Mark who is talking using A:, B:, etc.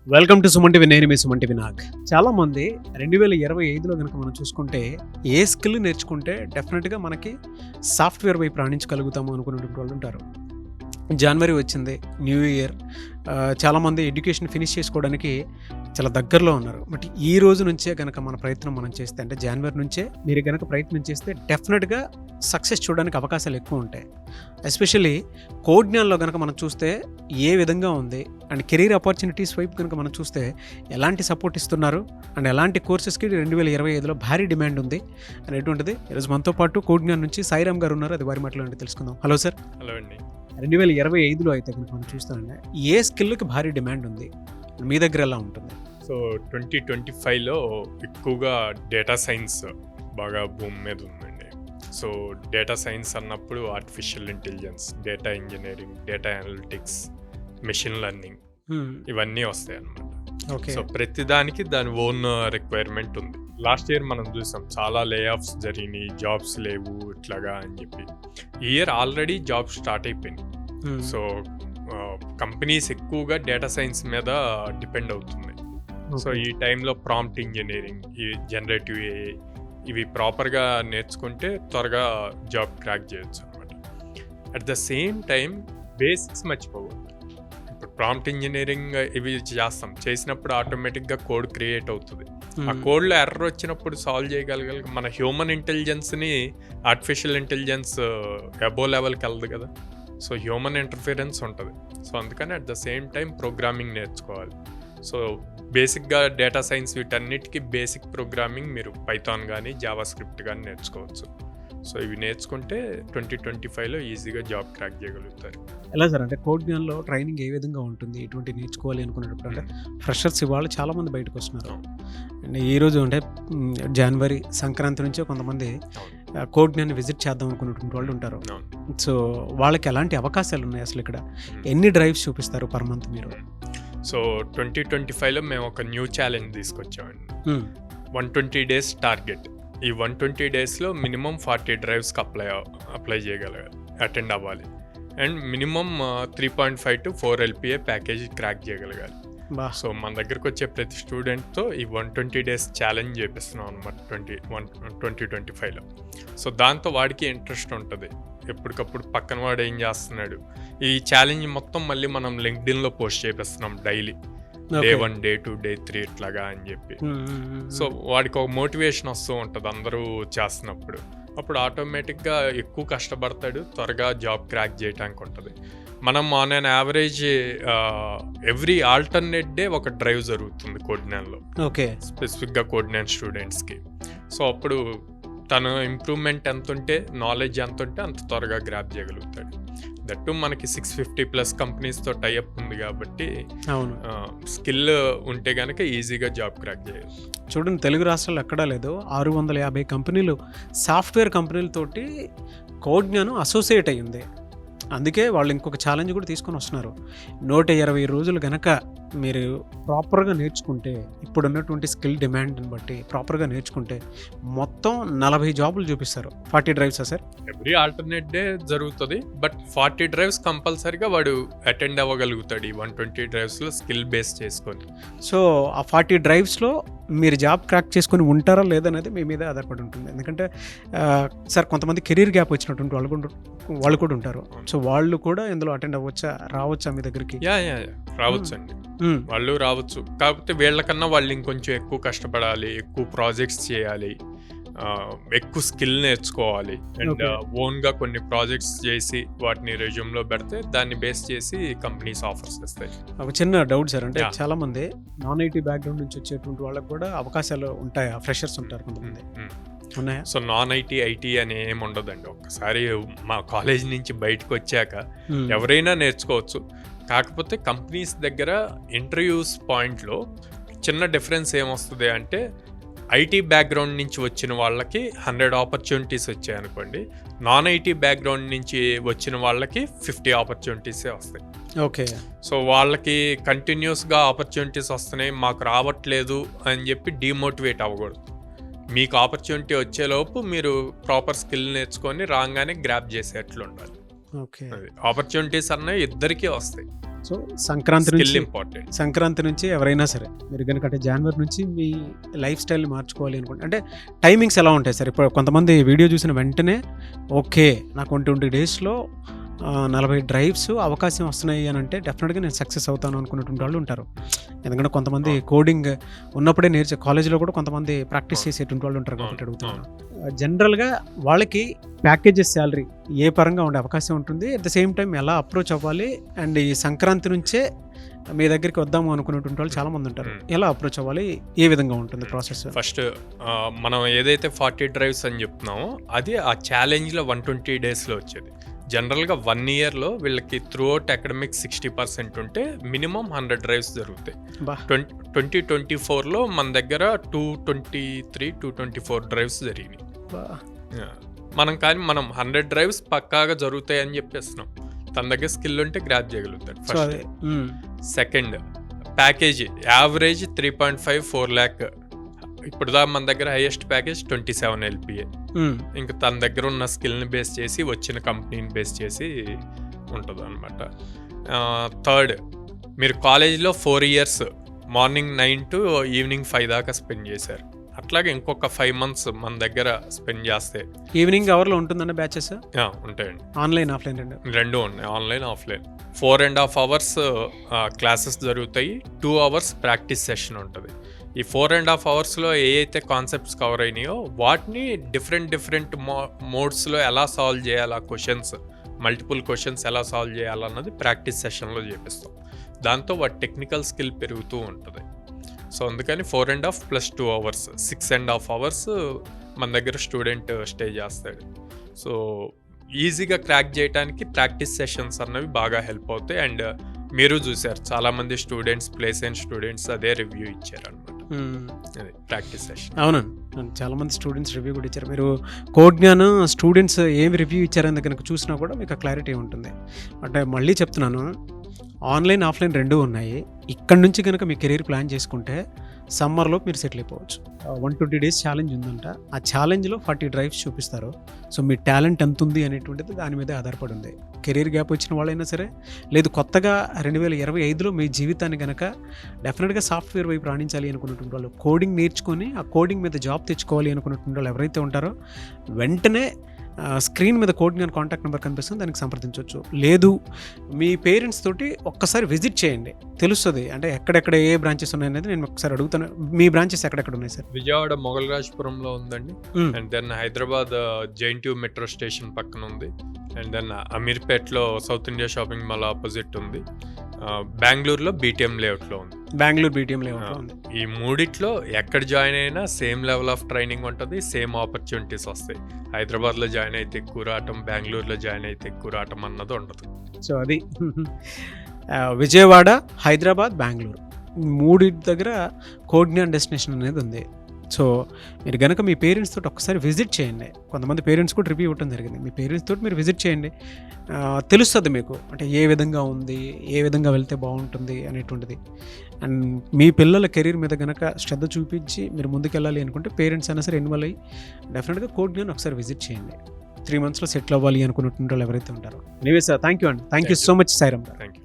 A: Welcome to Suman TV. నేను మీ Suman TV Nag. చాలా మంది 2025లో కనుక మనం చూసుకుంటే ఏ స్కిల్ నేర్చుకుంటే డెఫినెట్గా మనకి సాఫ్ట్వేర్ వైపు రాణించగలుగుతాము అనుకున్నటువంటి వాళ్ళు ఉంటారు. జనవరి వచ్చింది, న్యూ ఇయర్, చాలామంది ఎడ్యుకేషన్ ఫినిష్ చేసుకోవడానికి చాలా దగ్గరలో ఉన్నారు. బట్ ఈ రోజు నుంచే కనుక మన ప్రయత్నం మనం చేస్తే, అంటే జనవరి నుంచే మీరు కనుక ప్రయత్నం చేస్తే డెఫినెట్గా సక్సెస్ చూడడానికి అవకాశాలు ఎక్కువ ఉంటాయి. ఎస్పెషల్లీ కోడ్ జ్ఞానంలో కనుక మనం చూస్తే ఏ విధంగా ఉంది అండ్ కెరీర్ ఆపర్చునిటీస్ వైపు కనుక మనం చూస్తే ఎలాంటి సపోర్ట్ ఇస్తున్నారు అండ్ ఎలాంటి కోర్సెస్కి 2025లో భారీ డిమాండ్ ఉంది అనేటువంటిది ఈరోజు మనతో పాటు కోడ్ జ్ఞానం నుంచి సాయిరామ్ గారు ఉన్నారు. అది వారి మాటలో తెలుసుకుందాం. Hello sir.
B: హలో అండి.
A: 2025లో అయితే కనుక మనం చూస్తామండి, ఏ స్కిల్కి భారీ డిమాండ్ ఉంది, మీ దగ్గర ఎలా ఉంటుంది?
B: సో 2025లో ఎక్కువగా డేటా సైన్స్ బాగా భూమి మీద ఉందండి. సో డేటా సైన్స్ అన్నప్పుడు artificial intelligence, data engineering, data analytics, machine learning ఇవన్నీ వస్తాయి అన్నమాట. సో ప్రతిదానికి దాని ఓన్ రిక్వైర్మెంట్ ఉంది. లాస్ట్ ఇయర్ మనం చూసాం చాలా లే ఆఫ్స్ జరిగినాయి, జాబ్స్ లేవు ఇట్లాగా అని చెప్పి. ఈ ఇయర్ ఆల్రెడీ జాబ్స్ స్టార్ట్ అయిపోయినాయి. సో కంపెనీస్ ఎక్కువగా డేటా సైన్స్ మీద డిపెండ్ అవుతుంది. సో ఈ టైంలో ప్రాంప్ట్ ఇంజనీరింగ్, ఈ జనరేటివ్ ఏఐ ఇవి ప్రాపర్గా నేర్చుకుంటే త్వరగా జాబ్ క్రాక్ చేయొచ్చు అనమాట. At the same time basics మర్చిపోవద్దు. ఇప్పుడు ప్రాంప్ట్ ఇంజనీరింగ్ ఇవి చేసినప్పుడు ఆటోమేటిక్గా కోడ్ క్రియేట్ అవుతుంది. ఆ కోడ్లో ఎర్రర్ వచ్చినప్పుడు సాల్వ్ చేయగలగాలి. మన హ్యూమన్ ఇంటెలిజెన్స్ని ఆర్టిఫిషియల్ ఇంటెలిజెన్స్ అబో లెవెల్కి వెళ్ళదు కదా. సో హ్యూమన్ ఇంటర్ఫిరెన్స్ ఉంటుంది. సో అందుకని at the same time programming నేర్చుకోవాలి. సో బేసిక్గా డేటా సైన్స్ వీటన్నిటికీ బేసిక్ ప్రోగ్రామింగ్ మీరు పైథాన్ కానీ జావా స్క్రిప్ట్ కానీ నేర్చుకోవచ్చు. సో ఇవి నేర్చుకుంటే 2025లో ఈజీగా జాబ్ క్రాక్ చేయగలుగుతారు.
A: ఎలా సార్, అంటే కోడ్ జ్ఞానంలో ట్రైనింగ్ ఏ విధంగా ఉంటుంది, ఎటువంటి నేర్చుకోవాలి అనుకున్నప్పుడు? అంటే ఫ్రెషర్స్ ఇవాళ చాలామంది బయటకు వస్తున్నారు. అండ్ ఈరోజు అంటే జనవరి సంక్రాంతి నుంచే కొంతమంది కోడ్ జ్ఞాన్ని విజిట్ చేద్దాం అనుకున్నటువంటి వాళ్ళు ఉంటారు. సో వాళ్ళకి ఎలాంటి అవకాశాలు ఉన్నాయి అసలు? ఇక్కడ ఎన్ని డ్రైవ్స్ చూపిస్తారు పర్ మంత్ మీరు?
B: సో 2025లో మేము ఒక న్యూ ఛాలెంజ్ తీసుకొచ్చామండి. 120 days target. ఈ 120 daysలో మినిమం 40 డ్రైవ్స్కి అప్లై చేయగలగాలి, అటెండ్ అవ్వాలి. And minimum 3.5 to 4 LPA package crack చేయగలగాలి. సో మన దగ్గరకు వచ్చే ప్రతి స్టూడెంట్తో ఈ 120 days ఛాలెంజ్ చేపిస్తున్నాం అనమాట 2025లో. సో దాంతో వాడికి ఇంట్రెస్ట్ ఉంటుంది. ఎప్పటికప్పుడు పక్కన వాడు ఏం చేస్తున్నాడు, ఈ ఛాలెంజ్ మొత్తం మళ్ళీ మనం లింక్డ్ఇన్లో post చేపిస్తున్నాం daily, Day 1, Day 2, Day 3 ఇట్లాగా అని చెప్పి. సో వాడికి ఒక మోటివేషన్ వస్తూ ఉంటుంది అందరూ చేస్తున్నప్పుడు. అప్పుడు ఆటోమేటిక్గా ఎక్కువ కష్టపడతాడు, త్వరగా జాబ్ క్రాక్ చేయడానికి ఉంటుంది. మనం on an average every alternate day ఒక డ్రైవ్ జరుగుతుంది కోడ్నాన్లో, స్పెసిఫిక్గా కోడ్నాన్ స్టూడెంట్స్కి. సో అప్పుడు తన ఇంప్రూవ్మెంట్ ఎంత ఉంటే, నాలెడ్జ్ ఎంత ఉంటే అంత త్వరగా గ్రాప్ చేయగలుగుతాడు. దట్టు మనకి 650+ కంపెనీస్తో టైఅప్ ఉంది కాబట్టి స్కిల్ ఉంటే కనుక ఈజీగా జాబ్ క్రాక్ చేయొచ్చు.
A: చూడండి, తెలుగు రాష్ట్రాల్లో ఎక్కడా లేదు, 650 కంపెనీలు, సాఫ్ట్వేర్ కంపెనీలతోటి కోడ్ జ్ఞానం అసోసియేట్ అయ్యింది. అందుకే వాళ్ళు ఇంకొక ఛాలెంజ్ కూడా తీసుకొని వస్తున్నారు. 120 రోజులు కనుక మీరు ప్రాపర్గా నేర్చుకుంటే, ఇప్పుడున్నటువంటి స్కిల్ డిమాండ్ని బట్టి ప్రాపర్గా నేర్చుకుంటే మొత్తం 40 జాబులు చూపిస్తారు. 40 డ్రైవ్సా సార్?
B: ఎవ్రీ ఆల్టర్నేట్ డే జరుగుతుంది, బట్ 40 డ్రైవ్స్ కంపల్సరీగా వాడు అటెండ్ అవ్వగలుగుతాడు ఈ 120 డ్రైవ్స్లో స్కిల్ బేస్ చేసుకొని.
A: సో ఆ 40 డ్రైవ్స్లో మీరు జాబ్ క్రాక్ చేసుకొని ఉంటారా లేదనేది మీ మీద ఆధారపడి ఉంటుంది. ఎందుకంటే సార్ కొంతమంది కెరీర్ గ్యాప్ వచ్చినటువంటి వాళ్ళు కూడా ఉంటారు. సో వాళ్ళు కూడా ఇందులో అటెండ్ రావచ్చా మీ దగ్గరికి?
B: రావచ్చు అండి, వాళ్ళు రావచ్చు. కాకపోతే వీళ్ళకన్నా వాళ్ళు ఇంకొంచెం ఎక్కువ కష్టపడాలి, ఎక్కువ ప్రాజెక్ట్స్ చేయాలి, ఎక్కువ స్కిల్ నేర్చుకోవాలి. అండ్ ఓన్గా కొన్ని ప్రాజెక్ట్స్ చేసి వాటిని రెజ్యూమ్లో పెడితే దాన్ని బేస్ చేసి కంపెనీస్ ఆఫర్స్ ఇస్తాయి.
A: ఒక చిన్న డౌట్ సార్, అంటే చాలా మంది నాన్ ఐటీ బ్యాక్గ్రౌండ్ నుంచి వచ్చేటువంటి వాళ్ళకి కూడా అవకాశాలు ఉంటాయా? ఫ్రెషర్స్ ఉంటారు కొంతమంది, ఉన్నాయా?
B: సో నాన్ ఐటీ అని ఏమి ఉండదండి. ఒక్కసారి మా కాలేజ్ నుంచి బయటకు వచ్చాక ఎవరైనా నేర్చుకోవచ్చు. కాకపోతే కంపెనీస్ దగ్గర ఇంటర్వ్యూస్ పాయింట్లో చిన్న డిఫరెన్స్ ఏమొస్తుంది అంటే, ఐటీ బ్యాక్గ్రౌండ్ నుంచి వచ్చిన వాళ్ళకి 100 ఆపర్చునిటీస్ వచ్చాయి అనుకోండి, నాన్ ఐటీ బ్యాక్గ్రౌండ్ నుంచి వచ్చిన వాళ్ళకి 50 ఆపర్చునిటీసే వస్తాయి.
A: ఓకే.
B: సో వాళ్ళకి కంటిన్యూస్గా ఆపర్చునిటీస్ వస్తున్నాయి, మాకు రావట్లేదు అని చెప్పి డిమోటివేట్ అవ్వకూడదు. మీకు ఆపర్చునిటీ వచ్చేలోపు మీరు ప్రాపర్ స్కిల్ నేర్చుకొని రాగానే గ్రాప్ చేసేట్లు ఉండాలి.
A: ఓకే.
B: ఆపర్చునిటీస్ అన్నవి ఇద్దరికీ వస్తాయి.
A: సో సంక్రాంతి
B: స్కిల్
A: నుంచి
B: ఇంపార్టెంట్.
A: ఎవరైనా సరే మీరు కనుక అంటే జనవరి నుంచి మీ లైఫ్ స్టైల్ని మార్చుకోవాలి అనుకుంటే అంటే టైమింగ్స్ ఎలా ఉంటాయి సార్? ఇప్పుడు కొంతమంది వీడియో చూసిన వెంటనే ఓకే నాకు 20 డేస్లో 40 డ్రైవ్స్ అవకాశం వస్తున్నాయి అని అంటే డెఫినెట్గా నేను సక్సెస్ అవుతాను అనుకున్నటువంటి వాళ్ళు ఉంటారు. ఎందుకంటే కొంతమంది కోడింగ్ ఉన్నప్పుడే కాలేజీలో కూడా కొంతమంది ప్రాక్టీస్ చేసేటువంటి వాళ్ళు ఉంటారు కాబట్టి అడుగుతున్నాను. జనరల్గా వాళ్ళకి ప్యాకేజెస్ శాలరీ ఏ పరంగా ఉండే అవకాశం ఉంటుంది, అట్ ద సేమ్ టైం ఎలా అప్రోచ్ అవ్వాలి, అండ్ ఈ సంక్రాంతి నుంచే మీ దగ్గరికి వద్దాము అనుకునేటువంటి వాళ్ళు చాలా మంది ఉంటారు. ఎలా అప్రోచ్ అవ్వాలి, ఏ విధంగా ఉంటుంది ప్రాసెస్?
B: ఫస్ట్ మనం ఏదైతే 40 డ్రైవ్స్ అని చెప్తున్నామో అది ఆ ఛాలెంజ్లో 120 డేస్లో వచ్చేది. జనరల్గా 1 ఇయర్లో వీళ్ళకి త్రూ అవుట్ అకాడమిక్ 60% ఉంటే మినిమం 100 డ్రైవ్స్ జరుగుతాయి. 2024లో మన దగ్గర 224 డ్రైవ్స్ జరిగినాయి. మనం 100 డ్రైవ్స్ పక్కాగా జరుగుతాయి అని చెప్పేస్తున్నాం. తన దగ్గర స్కిల్ ఉంటే గ్రాప్ చేయగలుగుతాడు. First. Second, package average 3.5-4 lakh. ఇప్పుడు మన దగ్గర హైయెస్ట్ ప్యాకేజ్ 27 LPA. ఇంకా తన దగ్గర ఉన్న స్కిల్ని బేస్ చేసి వచ్చిన కంపెనీని బేస్ చేసి ఉంటుంది అనమాట. థర్డ్, మీరు కాలేజీలో 4 years మార్నింగ్ 9 to ఈవినింగ్ 5 దాకా స్పెండ్ చేశారు. అట్లాగే ఇంకొక 5 months మన దగ్గర స్పెండ్ చేస్తే
A: ఈవినింగ్ అవర్లో ఉంటుందన్న బ్యాచెస్
B: ఉంటాయండి.
A: ఆన్లైన్ ఆఫ్లైన్
B: రెండు ఉన్నాయి, ఆన్లైన్ ఆఫ్లైన్. 4.5 hours క్లాసెస్ జరుగుతాయి, 2 hours ప్రాక్టీస్ సెషన్ ఉంటుంది. ఈ 4.5 hours ఏ అయితే కాన్సెప్ట్స్ కవర్ అయినాయో వాటిని డిఫరెంట్ మోడ్స్లో ఎలా సాల్వ్ చేయాలి, ఆ క్వశ్చన్స్ మల్టిపుల్ క్వశ్చన్స్ ఎలా సాల్వ్ చేయాలన్నది ప్రాక్టీస్ సెషన్లో చేపిస్తాం. దాంతో వాటి టెక్నికల్ స్కిల్ పెరుగుతూ ఉంటుంది. సో అందుకని 4.5 + 2 hours 6.5 hours మన దగ్గర స్టూడెంట్ స్టే చేస్తాడు. సో ఈజీగా క్రాక్ చేయడానికి ప్రాక్టీస్ సెషన్స్ అన్నవి బాగా హెల్ప్ అవుతాయి. అండ్ మీరు చూసారు చాలామంది స్టూడెంట్స్, ప్లేస్ అయిన స్టూడెంట్స్ అదే రివ్యూ ఇచ్చారు అనమాట. అది ప్రాక్టీస్ సెషన్.
A: అవునండి, చాలామంది స్టూడెంట్స్ రివ్యూ కూడా ఇచ్చారు. మీరు కోడ్ జ్ఞానం స్టూడెంట్స్ ఏమి రివ్యూ ఇచ్చారని కనుక చూసినా కూడా మీకు క్లారిటీ ఉంటుంది. అంటే మళ్ళీ చెప్తున్నాను, ఆన్లైన్ ఆఫ్లైన్ రెండూ ఉన్నాయి. ఇక్కడ నుంచి కనుక మీ కెరీర్ ప్లాన్ చేసుకుంటే సమ్మర్లో మీరు సెటిల్ అయిపోవచ్చు. 120 days ఛాలెంజ్ ఉందంట. ఆ ఛాలెంజ్లో 40 డ్రైవ్స్ చూపిస్తారు. సో మీ టాలెంట్ ఎంత ఉంది అనేటువంటిది దాని మీదే ఆధారపడి ఉంది. కెరీర్ గ్యాప్ వచ్చిన వాళ్ళైనా సరే, లేదు కొత్తగా 2025లో మీ జీవితాన్ని కనుక డెఫినెట్గా సాఫ్ట్వేర్ వైపు రాణించాలి అనుకున్నటువంటి వాళ్ళు, కోడింగ్ నేర్చుకొని ఆ కోడింగ్ మీద జాబ్ తెచ్చుకోవాలి అనుకున్నటువంటి వాళ్ళు ఎవరైతే ఉంటారో వెంటనే స్క్రీన్ మీద కోడ్ జ్ఞాన్ కాంటాక్ట్ నెంబర్ కనిపిస్తుంది, దానికి సంప్రదించవచ్చు. లేదు మీ పేరెంట్స్ తోటి ఒక్కసారి విజిట్ చేయండి, తెలుస్తుంది అంటే ఎక్కడెక్కడ ఏ బ్రాంచెస్ ఉన్నాయనేది. నేను ఒకసారి అడుగుతాను, మీ బ్రాంచెస్ ఎక్కడెక్కడ ఉన్నాయి సార్?
B: విజయవాడ మొగల్రాజ్పురంలో ఉందండి. And then Hyderabad JNTU metro station పక్కన ఉంది. అండ్ దెన్ అమీర్పేట్లో South India shopping mall opposite ఉంది. బెంగళూరులో BTM లేఅవుట్లో ఉంది.
A: బెంగళూరు BTM లేఅవుట్లో ఉంది.
B: ఈ మూడిట్లో ఎక్కడ జాయిన్ అయినా సేమ్ లెవెల్ ఆఫ్ ట్రైనింగ్ ఉంటుంది, సేమ్ ఆపర్చునిటీస్ వస్తాయి. హైదరాబాద్లో జాయిన్ అయితే ఎక్కువ రావటం, బెంగళూరులో జాయిన్ అయితే ఎక్కువ రావటం అన్నది ఉండదు.
A: సో అది విజయవాడ, హైదరాబాద్, బెంగళూరు మూడి దగ్గర కోడ్ జ్ఞాన్ డెస్టినేషన్ అనేది ఉంది. సో మీరు కనుక మీ పేరెంట్స్ తోటి ఒక్కసారి విజిట్ చేయండి. కొంతమంది పేరెంట్స్ కూడా రివ్యూ ఇవ్వడం జరిగింది. మీ పేరెంట్స్ తోటి మీరు విజిట్ చేయండి, తెలుస్తుంది మీకు అంటే ఏ విధంగా ఉంది, ఏ విధంగా వెళ్తే బాగుంటుంది అనేటువంటిది. అండ్ మీ పిల్లల కెరీర్ మీద కనుక శ్రద్ధ చూపించి మీరు ముందుకెళ్ళాలి అనుకుంటే పేరెంట్స్ అయినా సరే ఇన్వాల్వ్ అయ్యి డెఫినెట్గా కోడ్ జ్ఞాన్ ఒకసారి విజిట్ చేయండి. 3 monthsలో సెటిల్ అవ్వాలి అనుకున్నటువంటి వాళ్ళు ఎవరైతే ఉంటారో. ఎనీవే సార్, థ్యాంక్ యూ అండి. Thank you so much Sairam గారు.
B: Thank you.